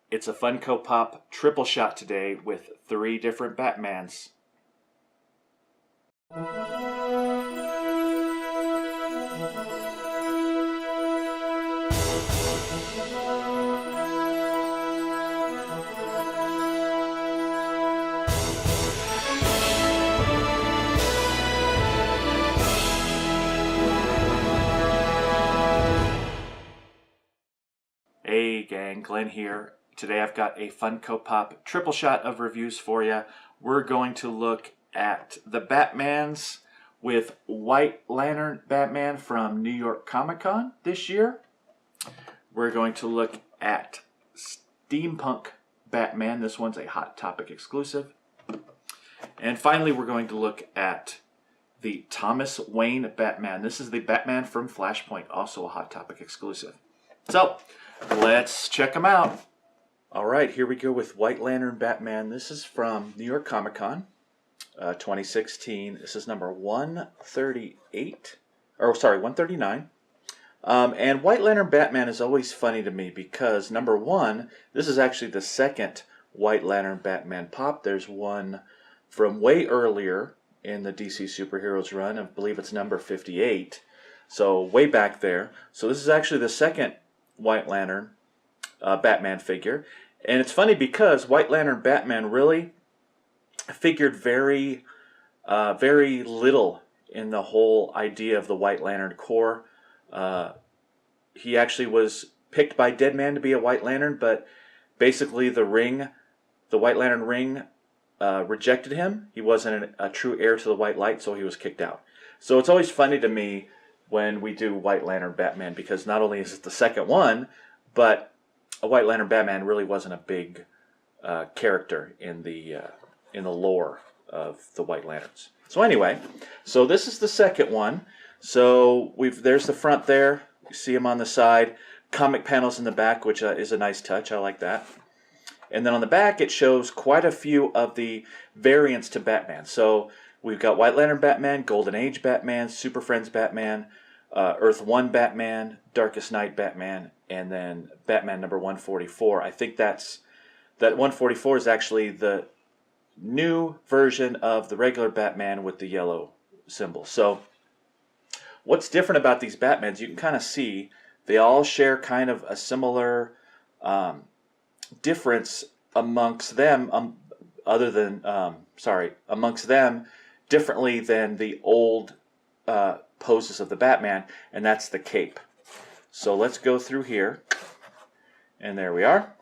It's a Funko Pop triple shot today with 3 different Batmans. Hey gang, Glenn here. Today I've got a Funko Pop triple shot of reviews for you. We're going to look at the Batmans with White Lantern Batman from New York Comic Con this year. We're going to look at Steampunk Batman. This one's a Hot Topic exclusive. And finally we're going to look at the Thomas Wayne Batman. This is the Batman from Flashpoint, also a Hot Topic exclusive. So, let's check them out. Alright, here we go with White Lantern Batman. This is from New York Comic Con 2016. This is number 139. And White Lantern Batman is always funny to me because, number one, this is actually the second White Lantern Batman pop. There's one from way earlier in the DC Superheroes run. I believe it's number 58. So, way back there. So, this is actually the second White Lantern Batman figure. And it's funny because White Lantern Batman really figured very little in the whole idea of the White Lantern Corps. He actually was picked by Deadman to be a White Lantern, but basically the White Lantern ring rejected him. He wasn't a true heir to the White Light, so he was kicked out. So it's always funny to me when we do White Lantern Batman, because not only is it the second one, but a White Lantern Batman really wasn't a big character in the lore of the White Lanterns. So anyway, so this is the second one. So there's the front there. You see him on the side. Comic panels in the back, which is a nice touch. I like that. And then on the back, it shows quite a few of the variants to Batman. So we've got White Lantern Batman, Golden Age Batman, Super Friends Batman, Earth 1 Batman, Darkest Night Batman, and then Batman number 144. I think that 144 is actually the new version of the regular Batman with the yellow symbol. So what's different about these Batmans, you can kind of see they all share kind of a similar difference amongst them, amongst them differently than the old poses of the Batman, and that's the cape. So let's go through here, and there we are.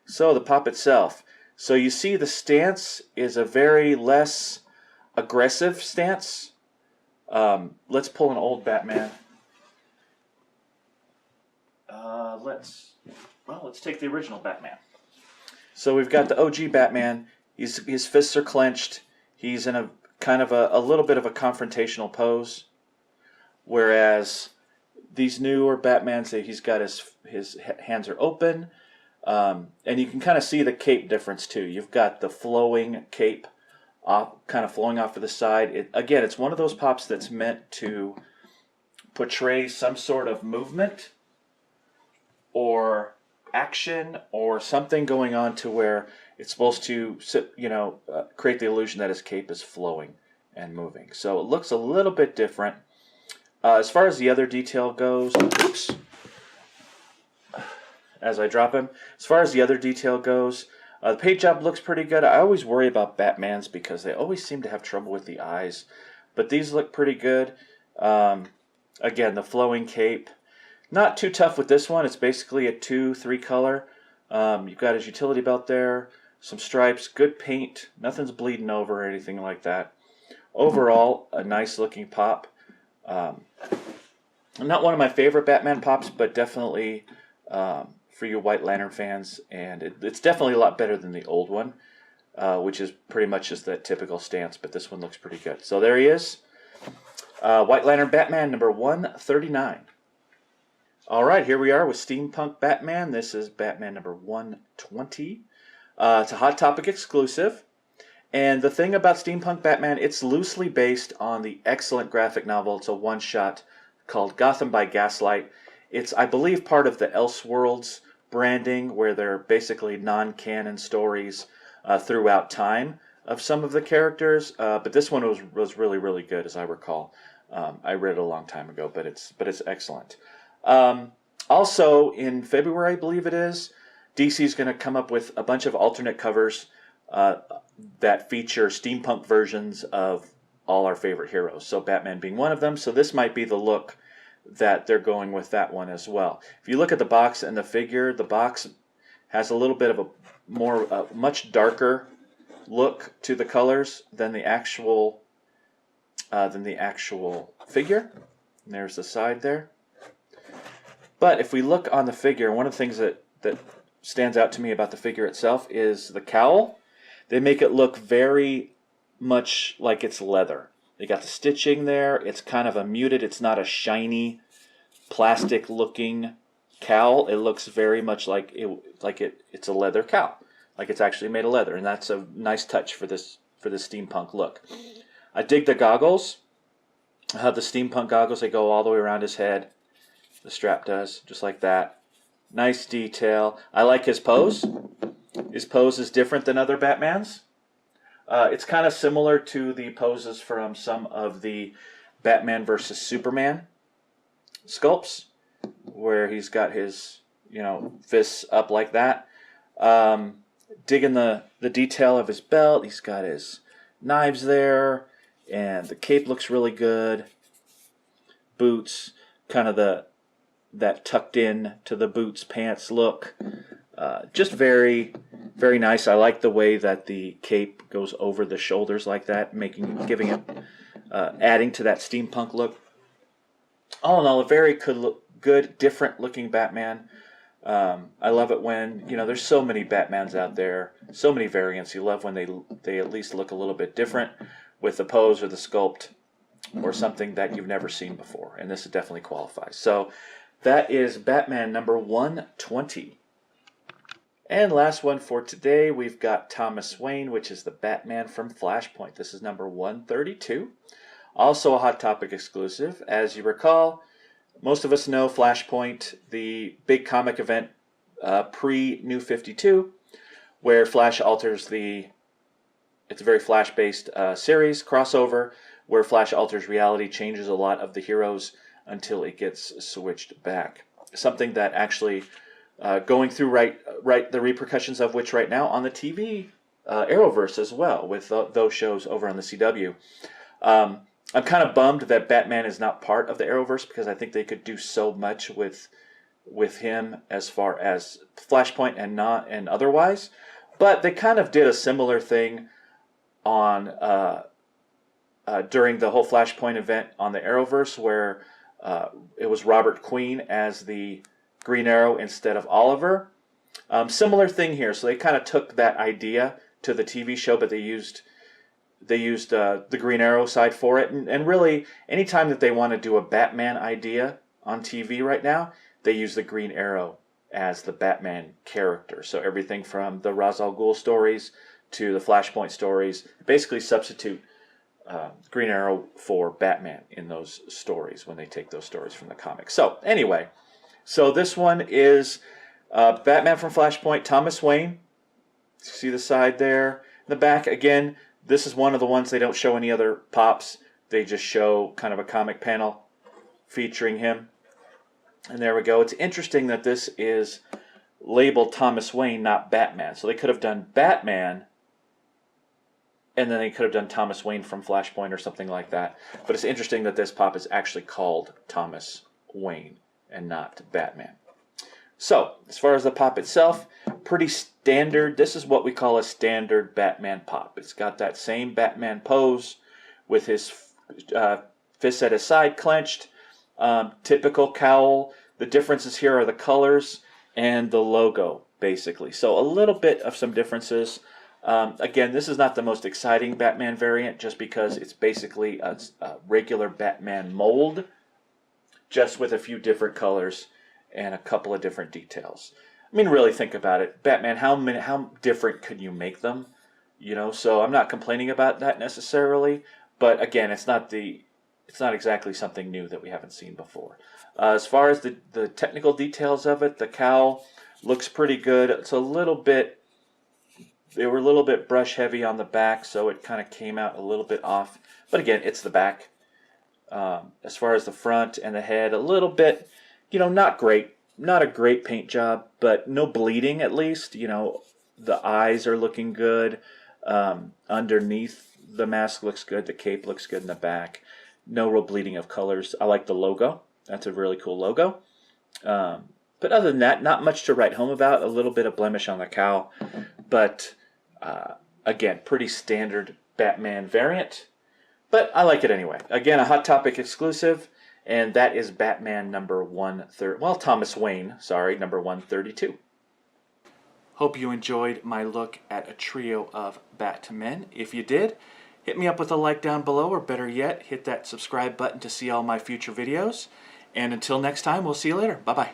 So the pop itself. So you see the stance is a very less aggressive stance. Let's pull an old Batman. Let's take the original Batman. So we've got the OG Batman. His fists are clenched. He's in a kind of a little bit of a confrontational pose, whereas these newer Batmans, he's got his hands are open, and you can kind of see the cape difference too. You've got the flowing cape kind of flowing off to the side. Again, it's one of those pops that's meant to portray some sort of movement or action or something going on to where it's supposed to create the illusion that his cape is flowing and moving. So it looks a little bit different. As far as the other detail goes, oops, as I drop him, as far as the other detail goes, the paint job looks pretty good. I always worry about Batmans because they always seem to have trouble with the eyes, but these look pretty good. Again, the flowing cape, not too tough with this one. It's basically a 2-3 color. You've got his utility belt there, some stripes, good paint, nothing's bleeding over or anything like that. Overall, a nice looking pop. Not one of my favorite Batman pops, but definitely for you White Lantern fans, and it's definitely a lot better than the old one, which is pretty much just that typical stance, but this one looks pretty good. So there he is, White Lantern Batman number 139. Alright, here we are with Steampunk Batman. This is Batman number 120. It's a Hot Topic exclusive. And the thing about Steampunk Batman, it's loosely based on the excellent graphic novel. It's a one-shot called Gotham by Gaslight. It's, I believe, part of the Elseworlds branding where they're basically non-canon stories throughout time of some of the characters. But this one was really, really good, as I recall. I read it a long time ago, but it's excellent. Also, in February, I believe it is, DC is going to come up with a bunch of alternate covers that feature steampunk versions of all our favorite heroes. So Batman being one of them. So this might be the look that they're going with that one as well. If you look at the box and the figure, the box has a little bit of a much darker look to the colors than the actual figure. And there's the side there. But if we look on the figure, one of the things that stands out to me about the figure itself is the cowl. They make it look very much like it's leather. They got the stitching there. It's kind of a muted, it's not a shiny, plastic looking cowl. It looks very much like it's a leather cowl. Like it's actually made of leather. And that's a nice touch for this steampunk look. I dig the goggles. The steampunk goggles, they go all the way around his head. The strap does, just like that. Nice detail. I like his pose. His pose is different than other Batmans. It's kind of similar to the poses from some of the Batman versus Superman sculpts, where he's got his, fists up like that. Digging the detail of his belt. He's got his knives there, and the cape looks really good. Boots, kind of that tucked in to the boots pants look. Just very, very nice. I like the way that the cape goes over the shoulders like that, giving it, adding to that steampunk look. All in all, a very good, different looking Batman. I love it when, there's so many Batmans out there, so many variants. You love when they at least look a little bit different with the pose or the sculpt or something that you've never seen before. And this definitely qualifies. So that is Batman number 120. And last one for today, we've got Thomas Wayne, which is the Batman from Flashpoint. This is number 132. Also a Hot Topic exclusive. As you recall, most of us know Flashpoint, the big comic event pre-New 52, where Flash alters it's a very Flash-based series, crossover, where Flash alters reality, changes a lot of the heroes until it gets switched back. Something that actually going through right the repercussions of which right now on the TV Arrowverse as well, with those shows over on the CW. I'm kind of bummed that Batman is not part of the Arrowverse, because I think they could do so much with him as far as Flashpoint and otherwise. But they kind of did a similar thing on during the whole Flashpoint event on the Arrowverse, where it was Robert Queen as the Green Arrow instead of Oliver. Similar thing here. So they kind of took that idea to the TV show, but they used the Green Arrow side for it. And really, anytime that they want to do a Batman idea on TV right now, they use the Green Arrow as the Batman character. So everything from the Ra's al Ghul stories to the Flashpoint stories, basically substitute Green Arrow for Batman in those stories when they take those stories from the comics. So anyway, so this one is Batman from Flashpoint, Thomas Wayne. See the side there. In the back, again, this is one of the ones they don't show any other pops. They just show kind of a comic panel featuring him. And there we go. It's interesting that this is labeled Thomas Wayne, not Batman. So they could have done Batman, and then they could have done Thomas Wayne from Flashpoint or something like that. But it's interesting that this pop is actually called Thomas Wayne and not Batman. So, as far as the pop itself, pretty standard. This is what we call a standard Batman pop. It's got that same Batman pose with his fists at his side clenched. Typical cowl. The differences here are the colors and the logo, basically. So a little bit of some differences. Again, this is not the most exciting Batman variant, just because it's basically a regular Batman mold, just with a few different colors and a couple of different details. I mean, really think about it. Batman, how different could you make them? So I'm not complaining about that necessarily, but again, it's not exactly something new that we haven't seen before. As far as the technical details of it, the cowl, Looks pretty good. It's a little bit, they were a little bit brush heavy on the back, so it kind of came out a little bit off. But again, it's the back. As far as the front and the head, a little bit, not great. Not a great paint job, but no bleeding at least. The eyes are looking good. Underneath the mask looks good. The cape looks good in the back. No real bleeding of colors. I like the logo. That's a really cool logo. But other than that, not much to write home about. A little bit of blemish on the cowl. But again, pretty standard Batman variant. But I like it anyway. Again, a Hot Topic exclusive. And that is Batman number 130. Well, Thomas Wayne, sorry, number 132. Hope you enjoyed my look at a trio of Batmen. If you did, hit me up with a like down below, or better yet, hit that subscribe button to see all my future videos. And until next time, we'll see you later. Bye-bye.